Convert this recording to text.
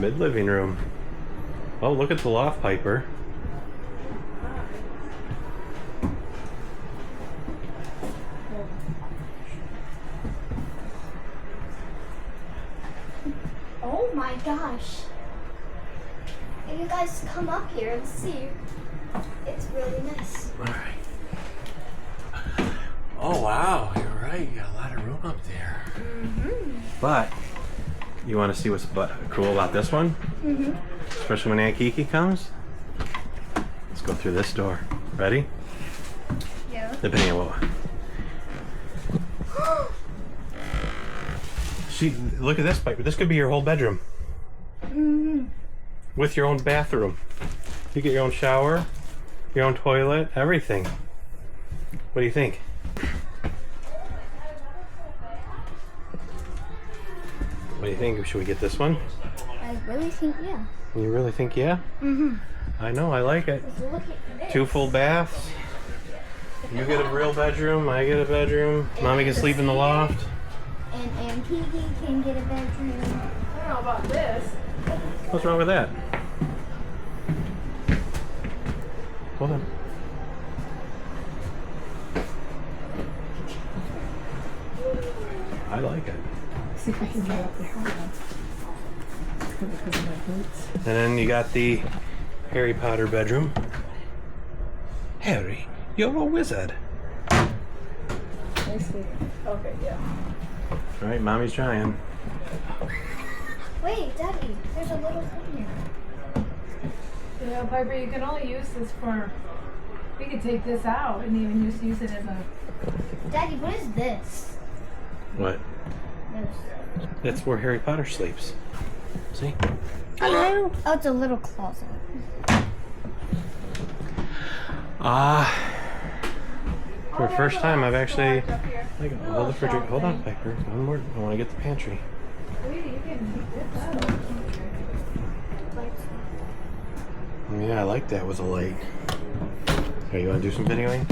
Good living room. Oh, look at the loft piper. Oh my gosh. You guys come up here and see. It's really nice. All right. Oh wow, you're right. You got a lot of room up there. But you want to see what's cool about this one? Especially when Aunt Kiki comes. Let's go through this door. Ready? Yeah. Depending on what. See, look at this pipe. This could be your whole bedroom. With your own bathroom. You get your own shower, your own toilet, everything. What do you think? What do you think? Should we get this one? I really think yeah. You really think yeah? I know, I like it. Look at this. 2 full baths. You get a real bedroom, I get a bedroom. Mommy can sleep in the loft. And Aunt Kiki can get a bedroom. I don't know about this. What's wrong with that? Hold on. I like it. See if I can get up there. Hold on. Because of my boots. And then you got the Harry Potter bedroom. Harry, you're a wizard. Let me see. Okay, yeah. All right, Mommy's trying. Wait, Daddy, there's a little thing here. Yeah, Piper, you can only use this for. We could take this out and even just use it as a. Daddy, what is this? What? This. That's where Harry Potter sleeps. See? Hello. Oh, it's a little closet. For the first time, I've actually. Hold the refrigerator. Hold on, Piper. One more. I want to get the pantry. Sweetie, you can keep this out. Yeah, I like that with a light. Okay, you want to do some videoing?